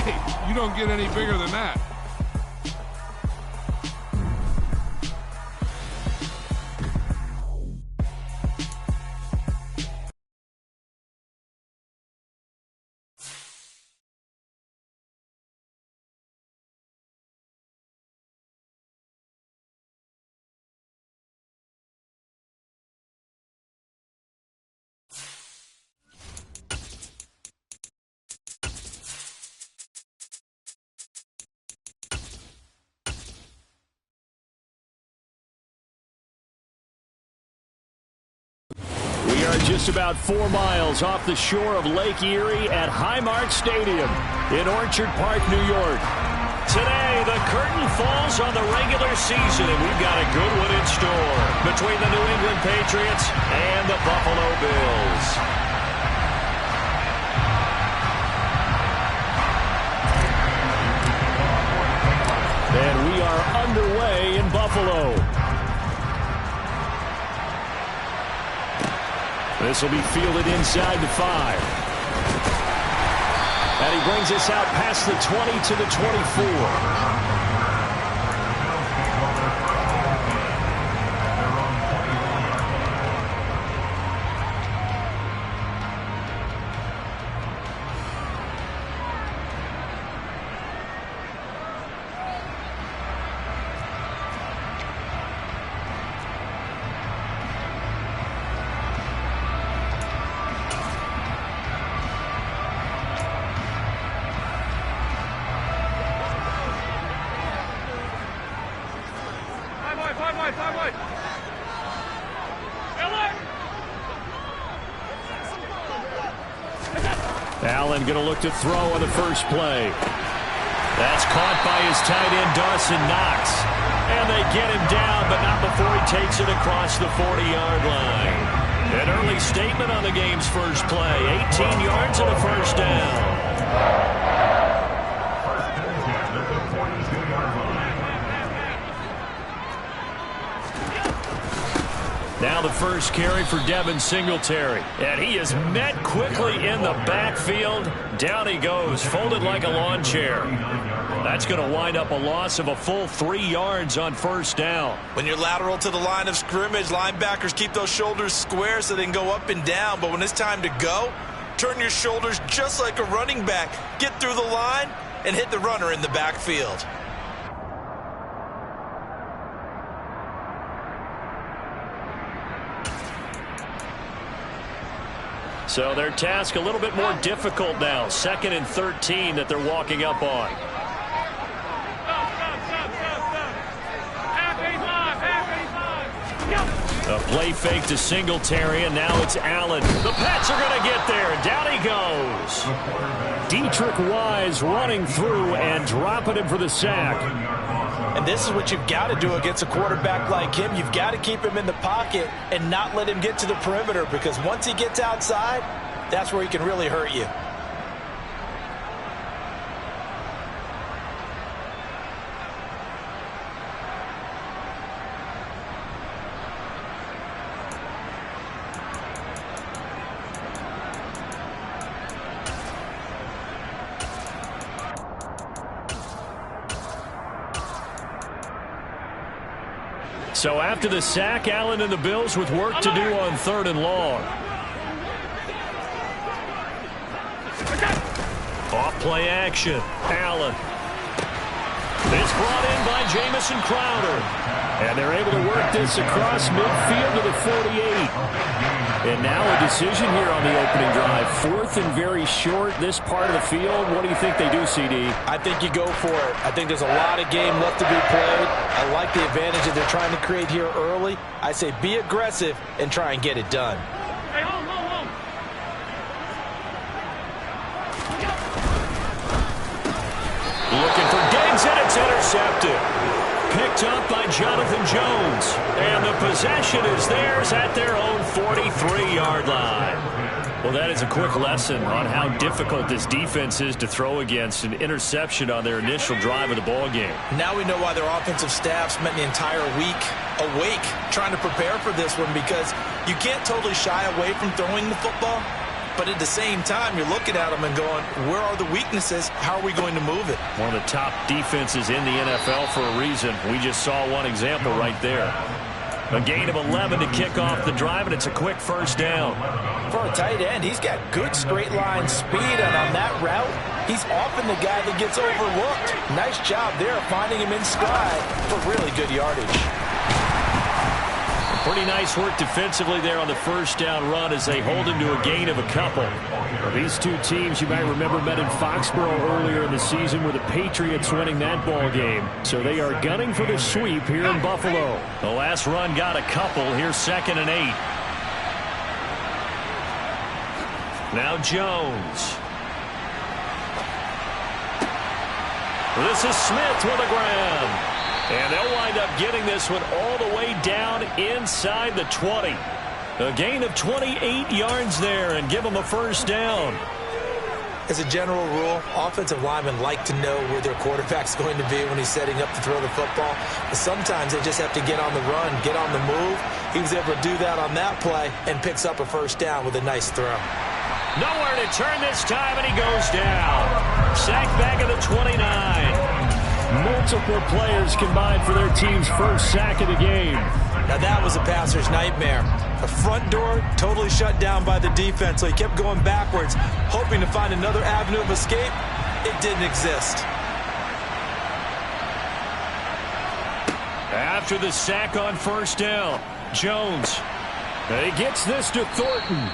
Hey, you don't get any bigger than that. We are just about 4 miles off the shore of Lake Erie at Highmark Stadium in Orchard Park, New York. Today, the curtain falls on the regular season, and we've got a good one in store between the New England Patriots and the Buffalo Bills. And we are underway in Buffalo. This will be fielded inside the 5. And he brings us out past the 20 to the 24. Allen going to look to throw on the first play. That's caught by his tight end, Dawson Knox. And they get him down, but not before he takes it across the 40-yard line. An early statement on the game's first play. 18 yards and a first down. Now the first carry for Devin Singletary. And he is met quickly in the backfield. Down he goes, folded like a lawn chair. That's going to wind up a loss of a full 3 yards on first down. When you're lateral to the line of scrimmage, linebackers keep those shoulders square so they can go up and down. But when it's time to go, turn your shoulders just like a running back. Get through the line and hit the runner in the backfield. So their task a little bit more difficult now. 2nd and 13 that they're walking up on. A play fake to Singletary, and now it's Allen. The Pats are going to get there, and down he goes. Dietrich Wise running through and dropping him for the sack. And this is what you've got to do against a quarterback like him. You've got to keep him in the pocket and not let him get to the perimeter, because once he gets outside, that's where he can really hurt you. So after the sack, Allen and the Bills with work to do on 3rd and long. Off play action. Allen. It's brought in by Jamison Crowder. And they're able to work this across midfield to the 48. And now a decision here on the opening drive. 4th and very short, this part of the field. What do you think they do, CD? I think you go for it. I think there's a lot of game left to be played. I like the advantage that they're trying to create here early. I say be aggressive and try and get it done. Hey, hold. Looking for Diggs, and it's intercepted. Picked up by Jonathan Jones. And the possession is theirs at their own 43-yard line. Well, that is a quick lesson on how difficult this defense is to throw against. An interception on their initial drive of the ballgame. Now we know why their offensive staff spent the entire week awake trying to prepare for this one, because you can't totally shy away from throwing the football. But at the same time, you're looking at them and going, where are the weaknesses? How are we going to move it? One of the top defenses in the NFL for a reason. We just saw one example right there. A gain of 11 to kick off the drive, and it's a quick first down. For a tight end, he's got good straight line speed, and on that route, he's often the guy that gets overlooked. Nice job there finding him in stride for really good yardage. Pretty nice work defensively there on the first down run as they hold him to a gain of a couple. Well, these two teams, you might remember, met in Foxborough earlier in the season with the Patriots winning that ball game. So they are gunning for the sweep here in Buffalo. The last run got a couple. Here's 2nd and 8. Now Jones. This is Smith with a grab. And they'll wind up getting this one all the way down inside the 20. A gain of 28 yards there and give them a first down. As a general rule, offensive linemen like to know where their quarterback's going to be when he's setting up to throw the football. But sometimes they just have to get on the run, get on the move. He was able to do that on that play and picks up a first down with a nice throw. Nowhere to turn this time, and he goes down. Sacked back at the 29. Multiple players combined for their team's first sack of the game. Now that was a passer's nightmare. The front door totally shut down by the defense, so he kept going backwards, hoping to find another avenue of escape. It didn't exist. After the sack on first down, Jones. He gets this to Thornton.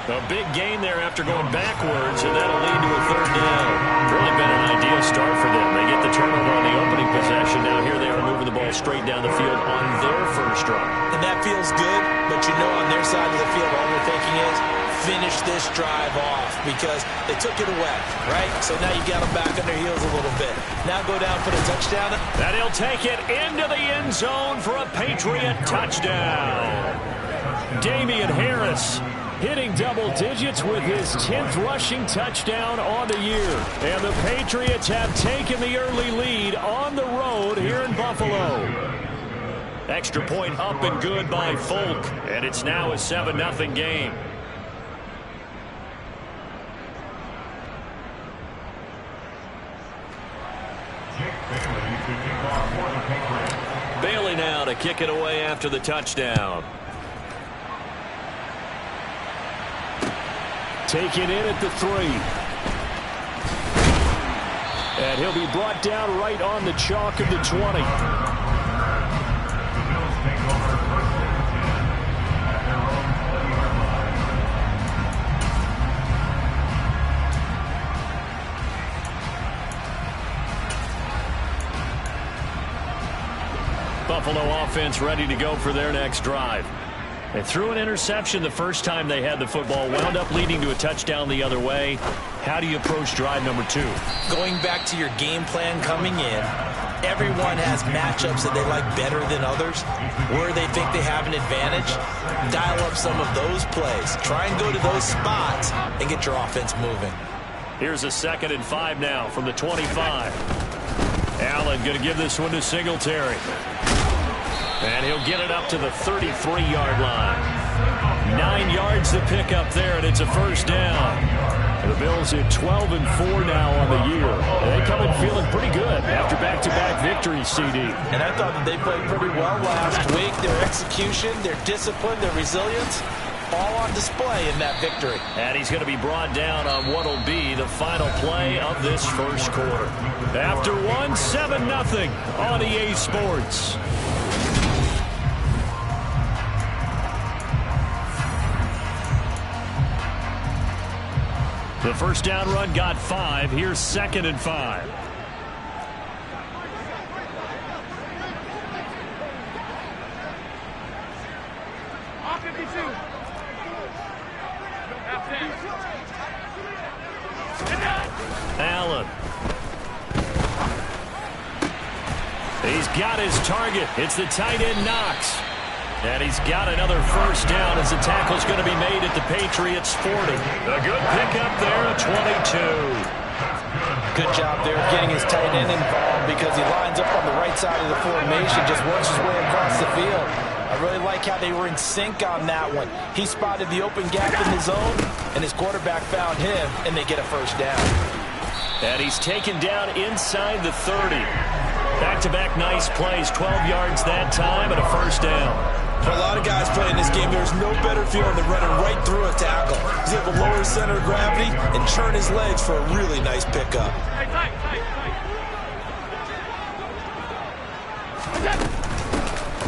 A big gain there after going backwards, and that'll lead to a third down. Really been an ideal start for them. They get the turnover on the opening possession. Now here they are moving the ball straight down the field on their first drive. And that feels good, but you know on their side of the field all they're thinking is finish this drive off because they took it away, right? So now you got them back on their heels a little bit. Now go down for the touchdown. And he'll take it into the end zone for a Patriot touchdown. Damian Harris hitting double digits with his 10th rushing touchdown on the year. And the Patriots have taken the early lead on the road here in Buffalo. Extra point up and good by Folk. And it's now a 7-0 game. Bailey now to kick it away after the touchdown. Taken in at the 3. And he'll be brought down right on the chalk of the 20. Buffalo offense ready to go for their next drive. They threw an interception the first time they had the football, wound up leading to a touchdown the other way. How do you approach drive number 2? Going back to your game plan coming in, everyone has matchups that they like better than others, where they think they have an advantage. Dial up some of those plays. Try and go to those spots and get your offense moving. Here's a 2nd and 5 now from the 25. Allen going to give this one to Singletary. And he'll get it up to the 33-yard line. 9 yards to pick up there, and it's a first down. The Bills at 12-4 now on the year. They come in feeling pretty good after back-to-back victories, CD. And I thought that they played pretty well last week. Their execution, their discipline, their resilience, all on display in that victory. And he's going to be brought down on what will be the final play of this first quarter. After 7-0 on EA Sports. The first down run got 5. Here's 2nd and 5. Allen. He's got his target. It's the tight end Knox. And he's got another first down as the tackle's going to be made at the Patriots' 40. A good pickup there at 22. Good job there getting his tight end involved because he lines up on the right side of the formation, just works his way across the field. I really like how they were in sync on that one. He spotted the open gap in the zone, and his quarterback found him, and they get a first down. And he's taken down inside the 30. Back-to-back nice plays, 12 yards that time, and a first down. For a lot of guys playing this game, there's no better feeling than running right through a tackle. He's able to lower his center of gravity and churn his legs for a really nice pickup.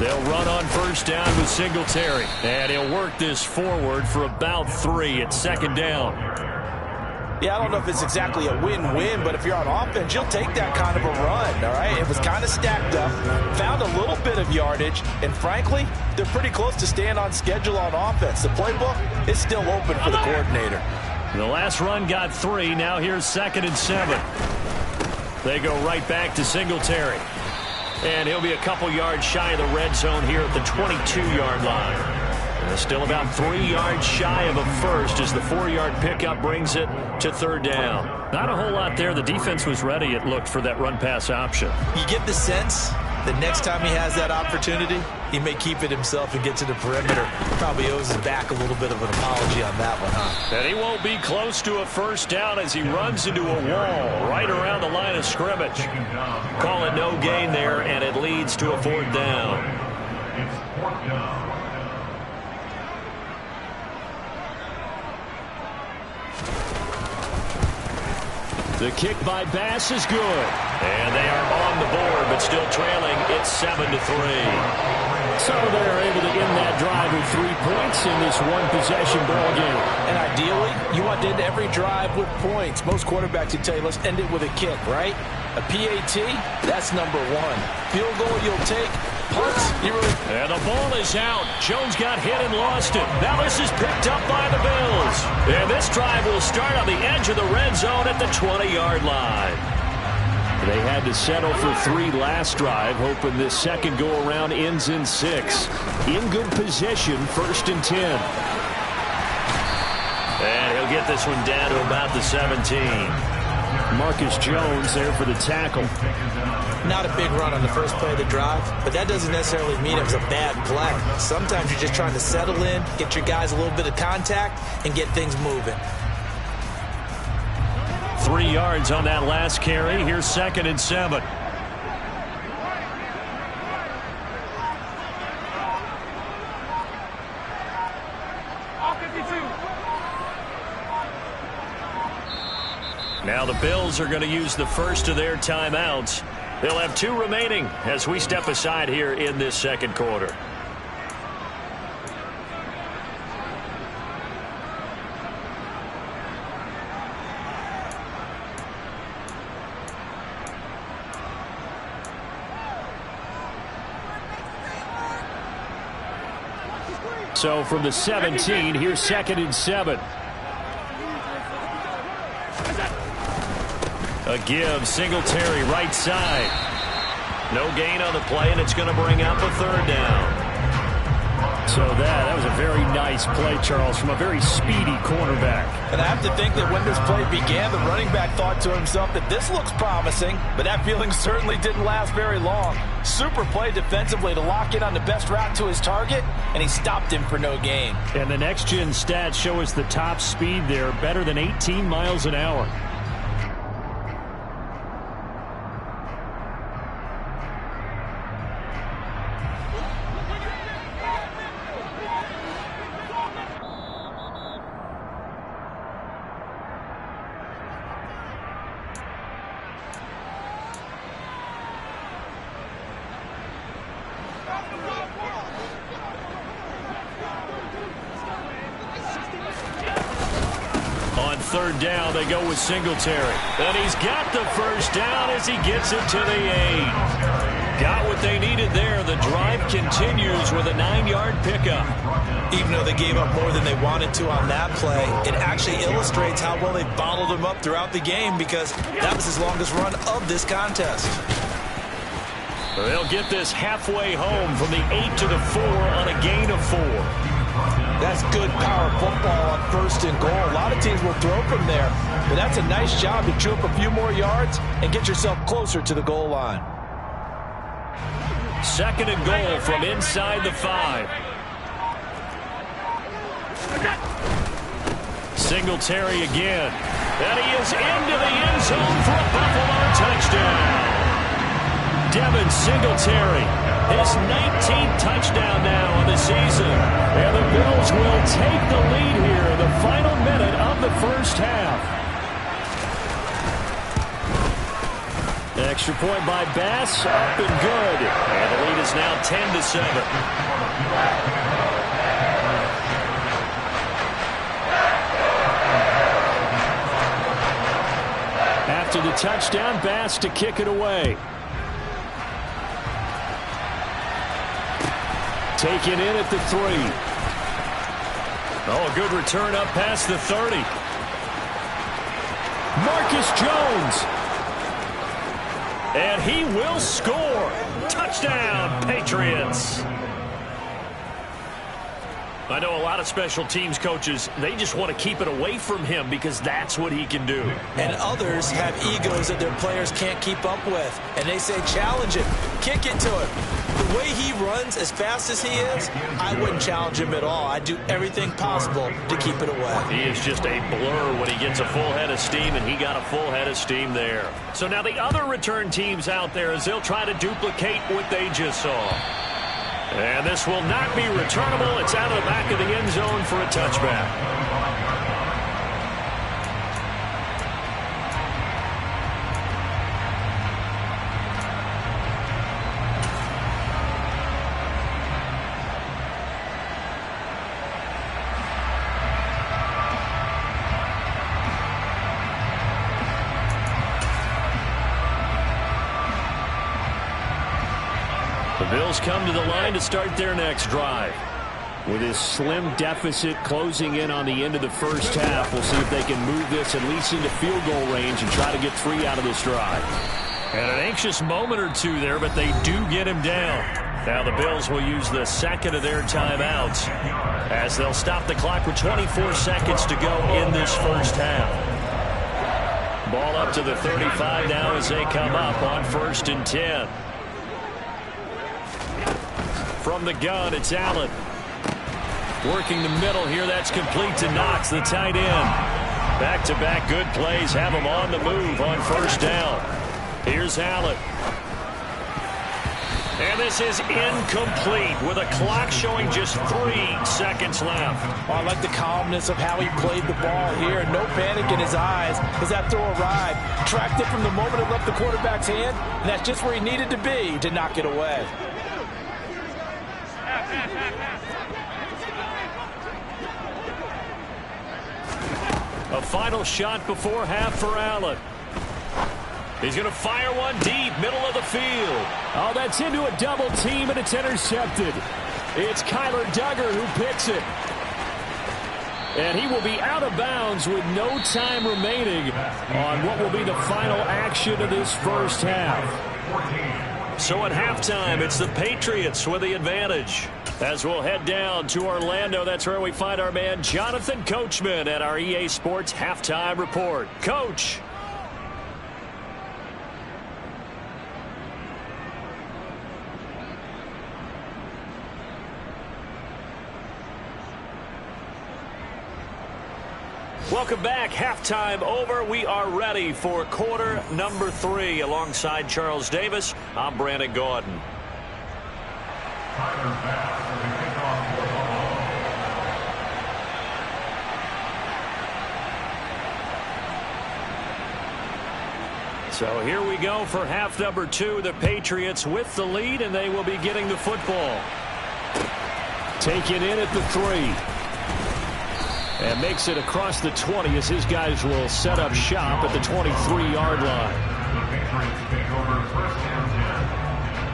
They'll run on first down with Singletary. And he'll work this forward for about 3 at second down. Yeah, I don't know if it's exactly a win-win, but if you're on offense, you'll take that kind of a run, all right? It was kind of stacked up, found a little bit of yardage, and frankly, they're pretty close to staying on schedule on offense. The playbook is still open for the coordinator. The last run got 3. Now here's 2nd and 7. They go right back to Singletary. And he'll be a couple yards shy of the red zone here at the 22-yard line. And still about 3 yards shy of a first as the 4-yard pickup brings it to third down. Not a whole lot there. The defense was ready, it looked, for that run-pass option. You get the sense that next time he has that opportunity, he may keep it himself and get to the perimeter. Probably owes his back a little bit of an apology on that one, huh? And he won't be close to a first down as he runs into a wall right around the line of scrimmage. Call it no gain there, and it leads to a 4th down. The kick by Bass is good. And they are on the board, but still trailing. It's 7-3. So they're able to end that drive with 3 points in this one-possession ball game. And ideally, you want to end every drive with points. Most quarterbacks would tell you, let's end it with a kick, right? A PAT, that's number 1. Field goal you'll take. Punts, you really... And the ball is out. Jones got hit and lost it. Now this is picked up by the Bills. And this drive will start on the edge of the red zone at the 20-yard line. They had to settle for 3 last drive, hoping this second go-around ends in 6. In good position, 1st and 10. And he'll get this one down to about the 17. Marcus Jones there for the tackle. Not a big run on the first play of the drive, but that doesn't necessarily mean it was a bad play. Sometimes you're just trying to settle in, get your guys a little bit of contact, and get things moving. 3 yards on that last carry. Here's 2nd and 7. Now the Bills are going to use the first of their timeouts. They'll have 2 remaining as we step aside here in this second quarter. So from the 17, here's 2nd and 7. A give, Singletary right side. No gain on the play, and it's going to bring up a 3rd down. So that was a very nice play, Charles, from a very speedy cornerback. And I have to think that when this play began, the running back thought to himself that this looks promising, but that feeling certainly didn't last very long. Super play defensively to lock in on the best route to his target, and he stopped him for no gain. And the next-gen stats show us the top speed there, better than 18 miles an hour. On 3rd down, they go with Singletary. And he's got the first down as he gets it to the 8. Got what they needed there. The drive continues with a 9-yard pickup. Even though they gave up more than they wanted to on that play, it actually illustrates how well they bottled him up throughout the game because that was his longest run of this contest. They'll get this halfway home from the 8 to the 4 on a gain of 4. That's good power football on 1st and goal. A lot of teams will throw from there, but that's a nice job to chew up a few more yards and get yourself closer to the goal line. Second and goal from inside the 5. Singletary again. And he is into the end zone for a Buffalo touchdown. Devin Singletary, his 19th touchdown now on the season. And the Bills will take the lead here in the final minute of the first half. Extra point by Bass, up and good. And the lead is now 10-7. After the touchdown, Bass to kick it away. Taken in at the 3. Oh, a good return up past the 30. Marcus Jones. And he will score. Touchdown, Patriots. I know a lot of special teams coaches, they just want to keep it away from him because that's what he can do. And others have egos that their players can't keep up with. And they say, challenge him, kick it to him. The way he runs as fast as he is, I wouldn't challenge him at all. I'd do everything possible to keep it away. He is just a blur when he gets a full head of steam, and he got a full head of steam there. So now the other return teams out there, as they'll try to duplicate what they just saw. And this will not be returnable. It's out of the back of the end zone for a touchback. The Bills come to the line to start their next drive. With his slim deficit closing in on the end of the first half, we'll see if they can move this at least into field goal range and try to get 3 out of this drive. And an anxious moment or two there, but they do get him down. Now the Bills will use the second of their timeouts as they'll stop the clock with 24 seconds to go in this first half. Ball up to the 35 now as they come up on 1st and 10. From the gun, it's Allen. Working the middle here, that's complete to Knox, the tight end. Back-to-back good plays have him on the move on 1st down. Here's Allen. And this is incomplete with a clock showing just 3 seconds left. Oh, I like the calmness of how he played the ball here. No panic in his eyes as that throw arrived. Tracked it from the moment it left the quarterback's hand, and that's just where he needed to be to knock it away. A final shot before half for Allen. He's going to fire one deep, middle of the field. Oh, that's into a double team, and it's intercepted. It's Kyler Duggar who picks it. And he will be out of bounds with no time remaining on what will be the final action of this first half. So at halftime, it's the Patriots with the advantage. As we'll head down to Orlando, that's where we find our man Jonathan Coachman at our EA Sports Halftime Report. Coach. Welcome back. Halftime over. We are ready for quarter number 3. Alongside Charles Davis, I'm Brandon Gaudin. So here we go for half number 2. The Patriots with the lead, and they will be getting the football. Taken in at the 3. And makes it across the 20 as his guys will set up shop at the 23-yard line. The Patriots take over 1st and 10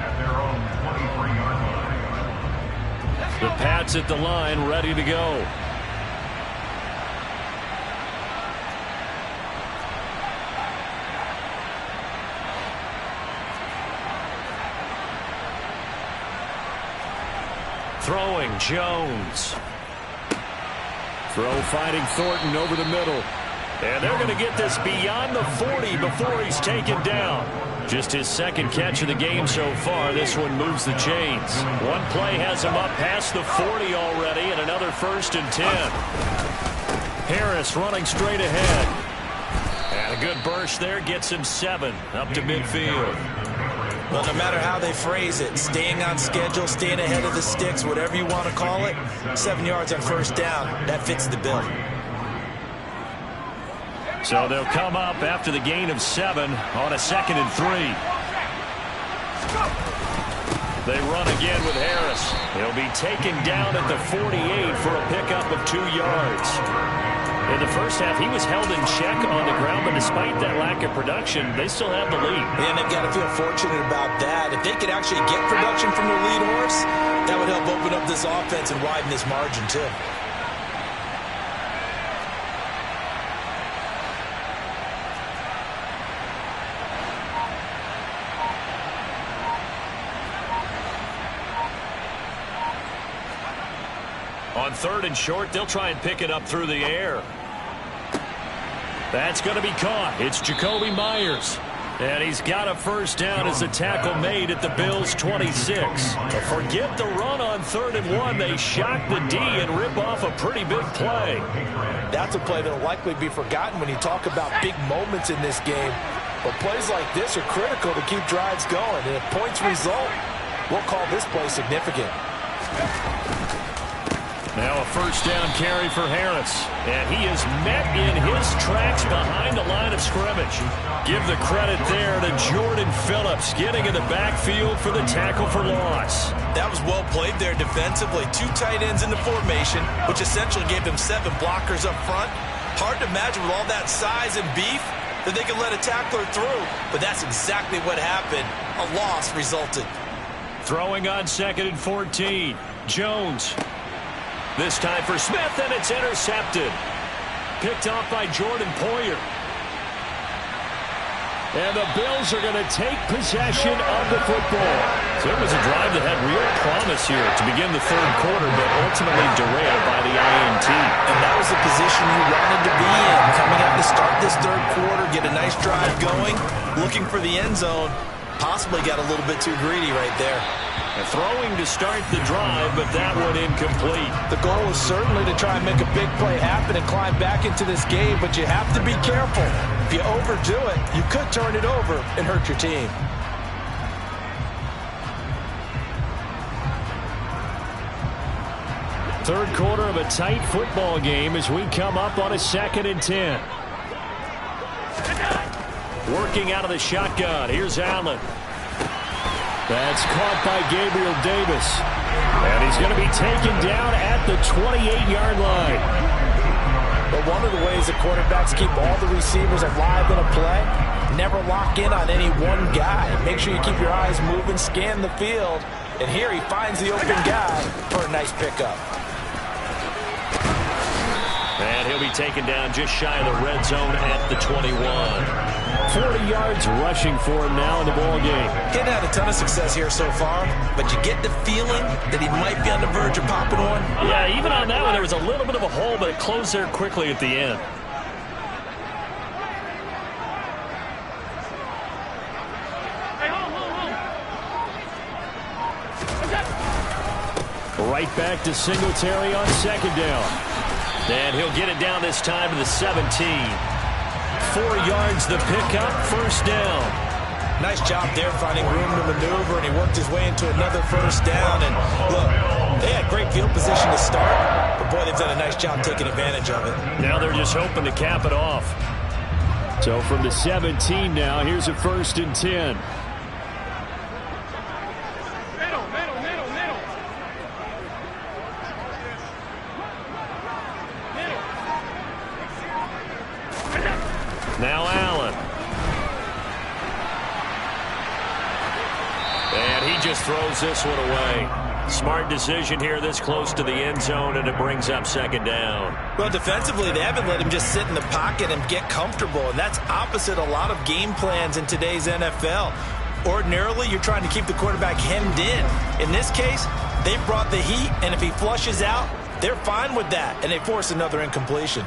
at their own 23-yard line. The Pats at the line, ready to go. Throwing Jones. Throw finding Thornton over the middle. And they're going to get this beyond the 40 before he's taken down. Just his second catch of the game so far. This one moves the chains. One play has him up past the 40 already, and another 1st and 10. Harris running straight ahead. And a good burst there gets him 7 up to midfield. Well, no matter how they phrase it, staying on schedule, staying ahead of the sticks, whatever you want to call it, 7 yards on 1st down, that fits the bill. So they'll come up after the gain of 7 on a 2nd and 3. They run again with Harris. He'll be taken down at the 48 for a pickup of 2 yards. In the first half, he was held in check on the ground, but despite that lack of production, they still have the lead. And they've got to feel fortunate about that. If they could actually get production from their lead horse, that would help open up this offense and widen this margin, too. On 3rd and short, they'll try and pick it up through the air. That's going to be caught. It's Jacoby Myers. And he's got a 1st down as the tackle made at the Bills' 26. Forget the run on 3rd and 1. They shock the D and rip off a pretty big play. That's a play that will likely be forgotten when you talk about big moments in this game. But plays like this are critical to keep drives going. And if points result, we'll call this play significant. Now a 1st down carry for Harris. And he is met in his tracks behind the line of scrimmage. Give the credit there to Jordan Phillips getting in the backfield for the tackle for loss. That was well played there defensively. 2 tight ends in the formation, which essentially gave them 7 blockers up front. Hard to imagine with all that size and beef that they could let a tackler through. But that's exactly what happened. A loss resulted. Throwing on 2nd and 14. Jones. This time for Smith, and it's intercepted. Picked off by Jordan Poyer. And the Bills are going to take possession of the football. So it was a drive that had real promise here to begin the 3rd quarter, but ultimately derailed by the INT. And that was the position you wanted to be in. Coming out to start this 3rd quarter, get a nice drive going, looking for the end zone. Possibly got a little bit too greedy right there. And throwing to start the drive, but that one incomplete. The goal is certainly to try and make a big play happen and climb back into this game, but you have to be careful. If you overdo it, you could turn it over and hurt your team. Third quarter of a tight football game as we come up on a 2nd and 10. Working out of the shotgun. Here's Allen. That's caught by Gabriel Davis. And he's going to be taken down at the 28-yard line. But one of the ways the quarterbacks keep all the receivers alive in a play, never lock in on any one guy. Make sure you keep your eyes moving, scan the field. And here he finds the open guy for a nice pickup. And he'll be taken down just shy of the red zone at the 21. 40 yards rushing for him now in the ball game. He hadn't had a ton of success here so far, but you get the feeling that he might be on the verge of popping one. Yeah, even on that one, there was a little bit of a hole, but it closed there quickly at the end. Right back to Singletary on 2nd down. And he'll get it down this time to the 17. 4 yards the pickup, 1st down. Nice job there finding room to maneuver, and he worked his way into another 1st down. And look, they had great field position to start, but boy, they've done a nice job taking advantage of it. Now they're just hoping to cap it off. So from the 17 now, here's a 1st and 10. Now Allen. And he just throws this one away. Smart decision here this close to the end zone, and it brings up 2nd down. Well, defensively, they haven't let him just sit in the pocket and get comfortable, and that's opposite a lot of game plans in today's NFL. Ordinarily, you're trying to keep the quarterback hemmed in. In this case, they brought the heat, and if he flushes out, they're fine with that, and they force another incompletion.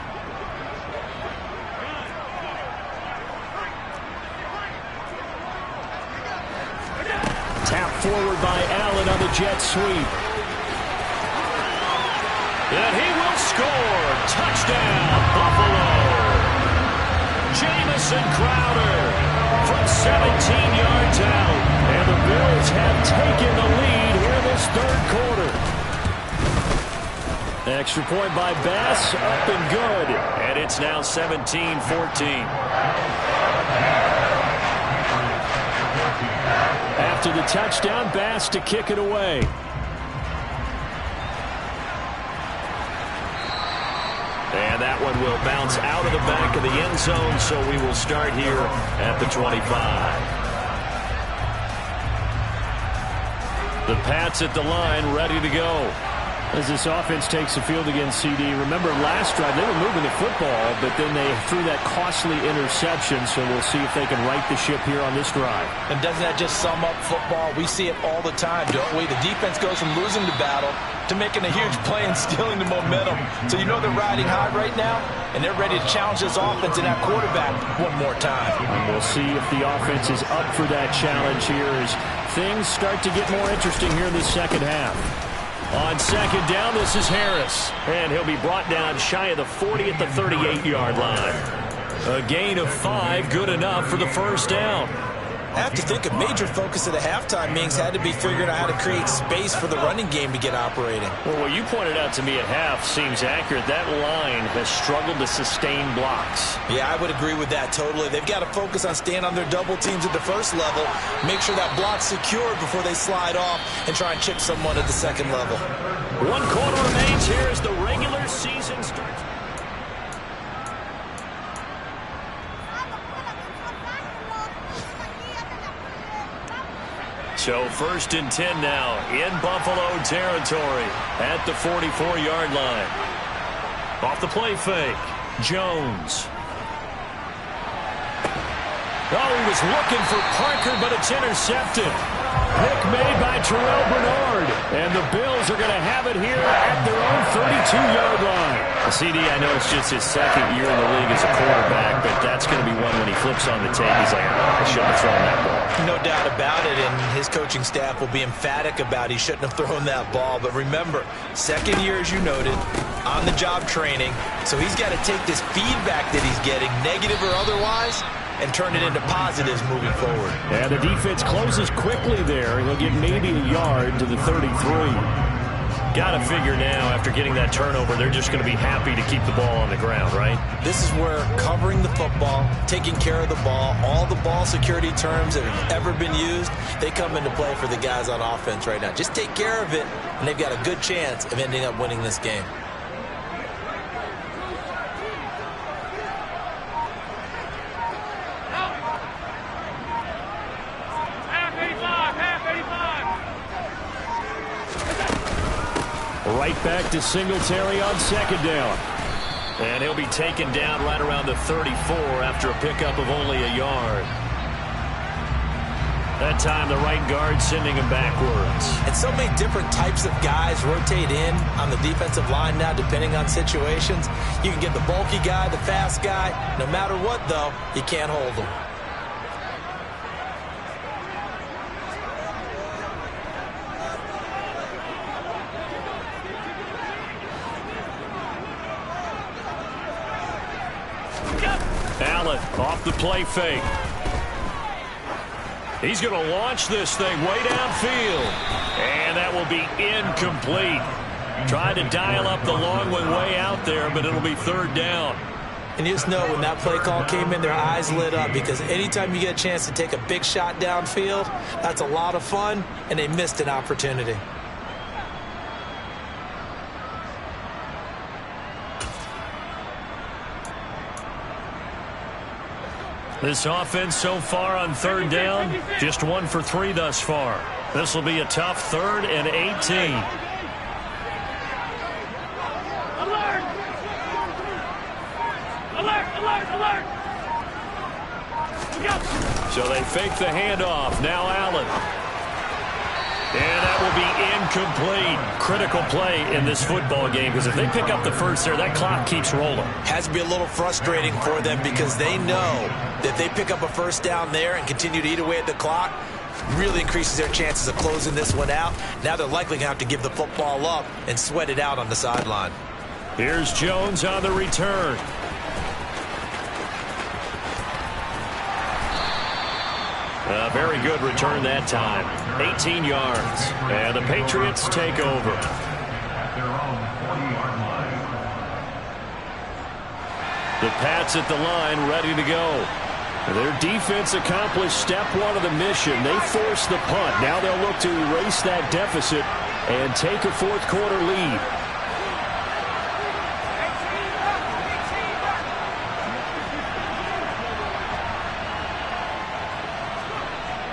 forward by Allen on the jet sweep. And he will score. Touchdown, Buffalo. Jamison Crowder from 17 yards out. And the Bills have taken the lead here in this third quarter. Extra point by Bass, up and good. And it's now 17-14. After the touchdown, Bass to kick it away. And that one will bounce out of the back of the end zone, so we will start here at the 25. The Pats at the line, ready to go. As this offense takes the field against CD, remember last drive they were moving the football, but then they threw that costly interception, so we'll see if they can right the ship here on this drive. And doesn't that just sum up football? We see it all the time, don't we? The defense goes from losing the battle to making a huge play and stealing the momentum. So you know they're riding high right now, and they're ready to challenge this offense and that quarterback one more time. And we'll see if the offense is up for that challenge here as things start to get more interesting here in the second half. On second down, this is Harris. And he'll be brought down shy of the 40 at the 38-yard line. A gain of 5, good enough for the first down. I have to think a major focus of the halftime meetings had to be figuring out how to create space for the running game to get operating. Well, what you pointed out to me at half seems accurate. That line has struggled to sustain blocks. Yeah, I would agree with that totally. They've got to focus on staying on their double teams at the first level, make sure that block's secured before they slide off and try and chip someone at the second level. 1 quarter remains here as the regular season starts. So first and 10 now in Buffalo territory at the 44-yard line. Off the play fake, Jones. Oh, he was looking for Parker, but it's intercepted. Pick made by Terrell Bernard. And the Bills are going to have it here at their own 32-yard line. CD, I know it's just his second year in the league as a quarterback, but that's going to be one when he flips on the tape. He's like, I shouldn't have thrown that ball. No doubt about it, and his coaching staff will be emphatic about he shouldn't have thrown that ball. But remember, second year, as you noted, on-the-job training, so he's got to take this feedback that he's getting, negative or otherwise, and turn it into positives moving forward. And the defense closes quickly there. He'll get maybe a yard to the 33. Got to figure now, after getting that turnover, they're just going to be happy to keep the ball on the ground, right? This is where covering the football, taking care of the ball, all the ball security terms that have ever been used, they come into play for the guys on offense right now. Just take care of it, and they've got a good chance of ending up winning this game. Right back to Singletary on second down. And he'll be taken down right around the 34 after a pickup of only a yard. That time the right guard sending him backwards. And so many different types of guys rotate in on the defensive line now depending on situations. You can get the bulky guy, the fast guy. No matter what, though, you can't hold them. Allen off the play fake. He's going to launch this thing way downfield. And that will be incomplete. Tried to dial up the long one way out there, but it'll be third down. And you just know when that play call came in, their eyes lit up because anytime you get a chance to take a big shot downfield, that's a lot of fun, and they missed an opportunity. This offense so far on third down, just 1 for 3 thus far. This will be a tough 3rd and 18. Alert! Alert! Alert! Alert! So they fake the handoff. Now Allen. And that will be incomplete. Critical play in this football game because if they pick up the first there, that clock keeps rolling. Has to be a little frustrating for them because they know that if they pick up a first down there and continue to eat away at the clock, really increases their chances of closing this one out. Now they're likely going to have to give the football up and sweat it out on the sideline. Here's Jones on the return. A very good return that time. 18 yards. And the Patriots take over. At their own 40-yard line. The Pats at the line, ready to go. Their defense accomplished step one of the mission. They forced the punt. Now they'll look to erase that deficit and take a fourth quarter lead.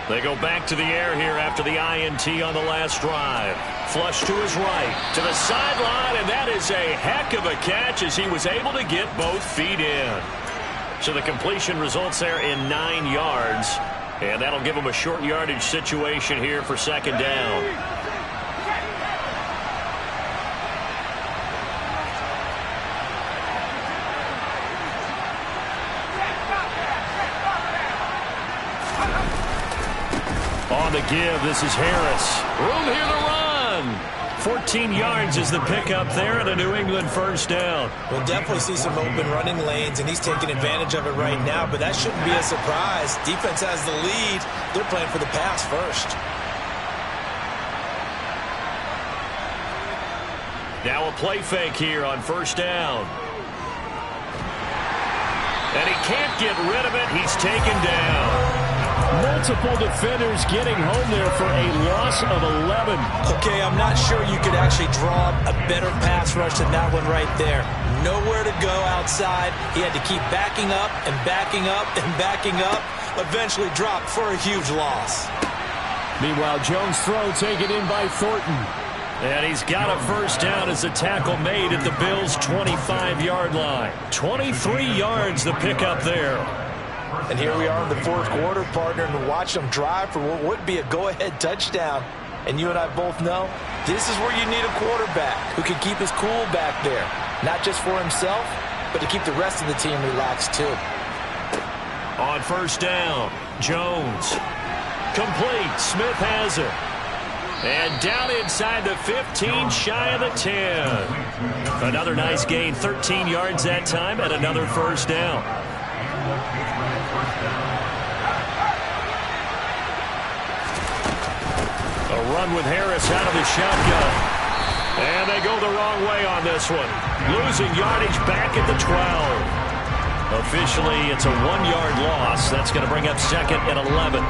They go back to the air here after the INT on the last drive. Flush to his right, to the sideline, and that is a heck of a catch as he was able to get both feet in. So the completion results there in 9 yards, and that'll give him a short yardage situation here for second down. On the give, this is Harris. Room here to run. 14 yards is the pickup there and a New England first down. We'll definitely see some open running lanes, and he's taking advantage of it right now, but that shouldn't be a surprise. Defense has the lead. They're playing for the pass first. Now a play fake here on first down. And he can't get rid of it. He's taken down. Multiple defenders getting home there for a loss of 11. Okay, I'm not sure you could actually draw a better pass rush than that one right there. Nowhere to go outside. He had to keep backing up and backing up and backing up. Eventually dropped for a huge loss. Meanwhile, Jones' throw taken in by Thornton. And he's got a first down as the tackle made at the Bills' 25-yard line. 23 yards the pickup there. And here we are in the fourth quarter, partner, and watch them drive for what would be a go-ahead touchdown. And you and I both know this is where you need a quarterback who can keep his cool back there. Not just for himself, but to keep the rest of the team relaxed too. On first down, Jones. Complete. Smith has it. And down inside the 15, shy of the 10. Another nice gain, 13 yards that time, and another first down. A run with Harris out of the shotgun. And they go the wrong way on this one. Losing yardage back at the 12. Officially, it's a 1-yard loss. That's going to bring up second and 11.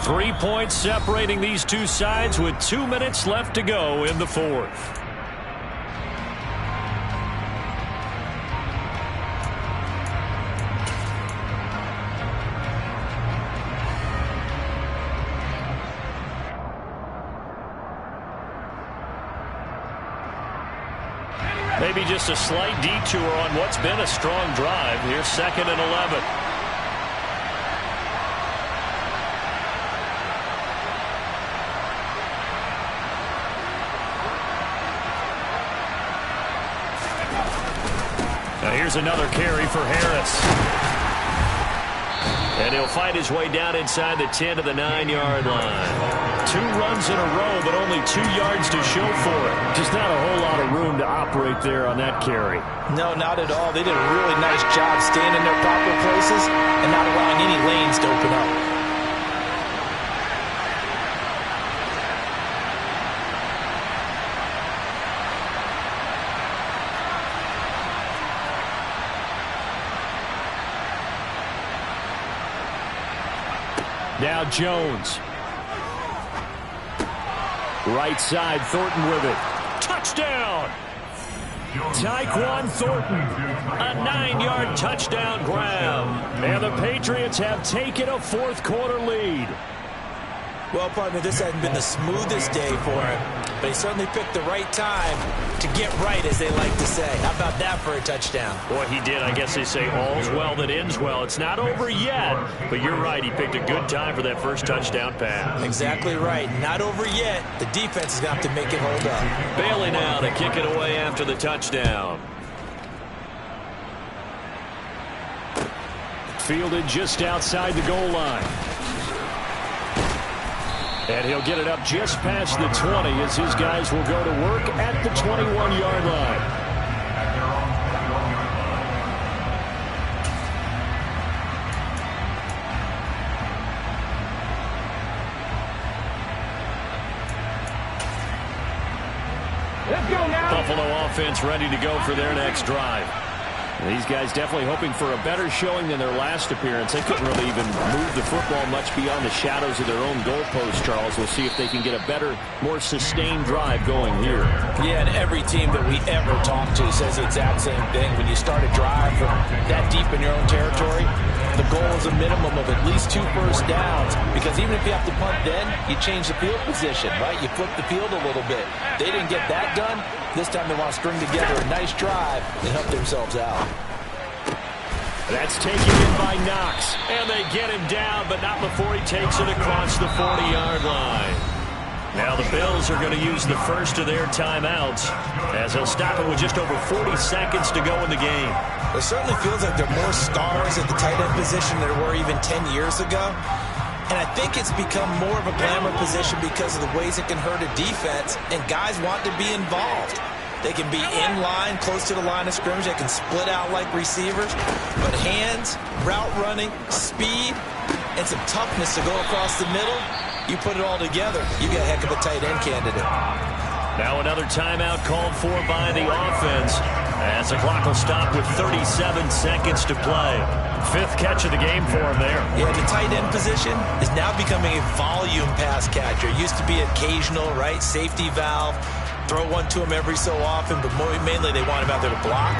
3 points separating these two sides with 2 minutes left to go in the fourth. Maybe just a slight detour on what's been a strong drive. Here's second and 11. Now here's another carry for Harris. And he'll fight his way down inside the 10 to the 9-yard line. 2 runs in a row, but only 2 yards to show for it. Just not a whole lot of room to operate there on that carry. No, not at all. They did a really nice job staying in their proper places and not allowing any lanes to open up. Now Jones. Right side, Thornton with it. Touchdown! Tyquan Thornton. A 9-yard touchdown grab. And the Patriots have taken a fourth quarter lead. Well, partner, this hasn't been the smoothest day for him, but he certainly picked the right time to get right, as they like to say. How about that for a touchdown? Boy, he did. I guess they say all's well that ends well. It's not over yet, but you're right. He picked a good time for that first touchdown pass. Exactly right. Not over yet. The defense is going to have to make it hold up. Bailey now to kick it away after the touchdown. fielded just outside the goal line. And he'll get it up just past the 20 as his guys will go to work at the 21-yard line. Buffalo offense ready to go for their next drive. These guys definitely hoping for a better showing than their last appearance. They couldn't really even move the football much beyond the shadows of their own goalpost, Charles. We'll see if they can get a better, more sustained drive going here. Yeah, and every team that we ever talk to says the exact same thing. When you start a drive from that deep in your own territory, the goal is a minimum of at least 2 first downs, because even if you have to punt then, you change the field position, right? You flip the field a little bit. They didn't get that done. This time they want to string together a nice drive and help themselves out. That's taken in by Knox, and they get him down, but not before he takes it across the 40-yard line. Now the Bills are going to use the first of their timeouts as they'll stop it with just over 40 seconds to go in the game. It certainly feels like there are more stars at the tight end position than there were even 10 years ago. And I think it's become more of a glamour position because of the ways it can hurt a defense, and guys want to be involved. They can be in line, close to the line of scrimmage. They can split out like receivers. But hands, route running, speed, and some toughness to go across the middle, you put it all together, you get a heck of a tight end candidate. Now another timeout called for by the offense as the clock will stop with 37 seconds to play. 5th catch of the game for him there. Yeah, the tight end position is now becoming a volume pass catcher. It used to be occasional, right? Safety valve. Throw one to him every so often, but mainly they want him out there to block.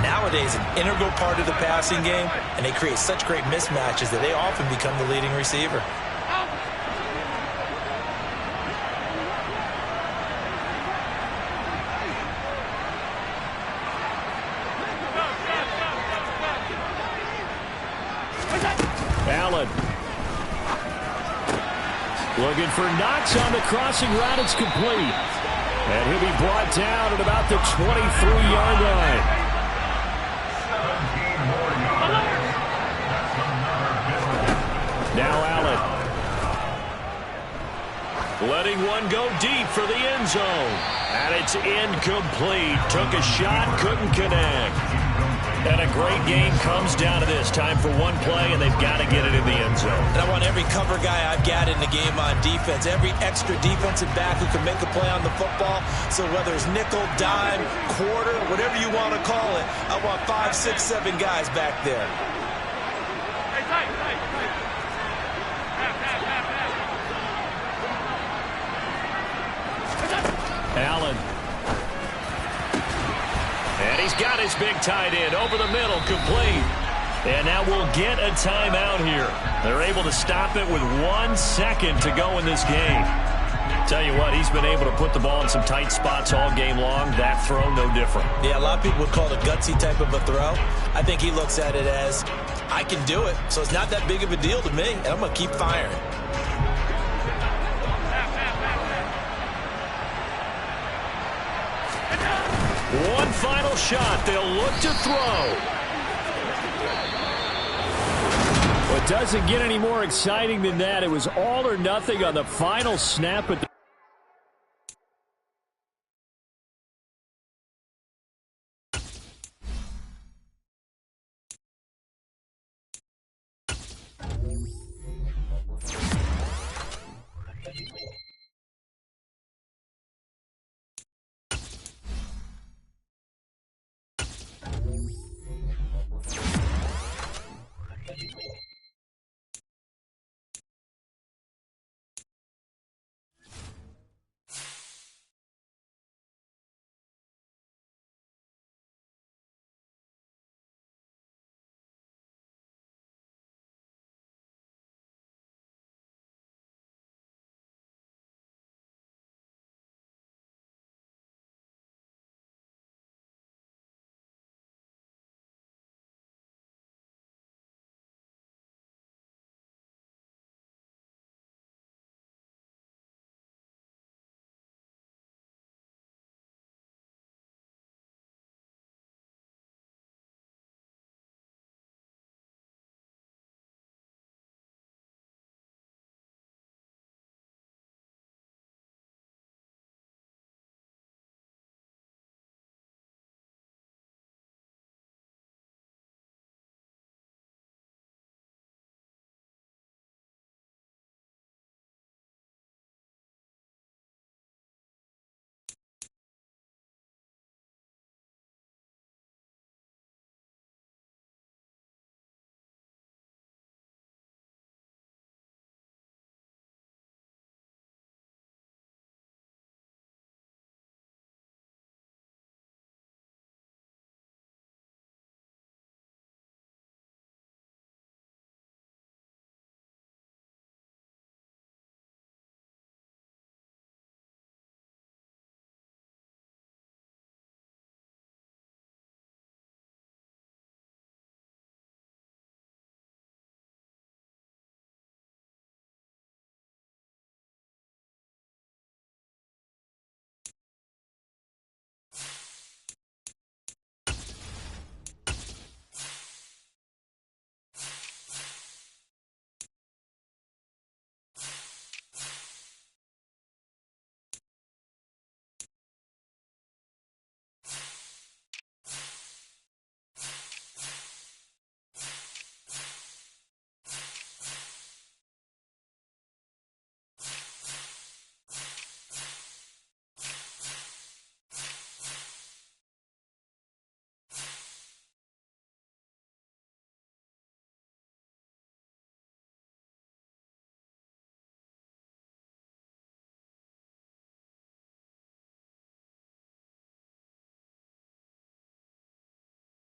Nowadays, an integral part of the passing game, and they create such great mismatches that they often become the leading receiver. Allen. Looking for Knox on the crossing route. It's complete. And he'll be brought down at about the 23-yard line. Now Allen. Letting one go deep for the end zone. And it's incomplete. Took a shot, couldn't connect. And a great game comes down to this. Time for one play, and they've got to get it in the end zone. And I want every cover guy I've got in the game on defense, every extra defensive back who can make a play on the football. So whether it's nickel, dime, quarter, whatever you want to call it, I want 5, 6, 7 guys back there. Allen. And he's got his big tight end over the middle, complete. And now we'll get a timeout here. They're able to stop it with 1 second to go in this game. Tell you what, he's been able to put the ball in some tight spots all game long. That throw, no different. Yeah, a lot of people would call it a gutsy type of a throw. I think he looks at it as, I can do it, so it's not that big of a deal to me, and I'm going to keep firing. One final shot. They'll look to throw. Well, it doesn't get any more exciting than that. It was all or nothing on the final snap at the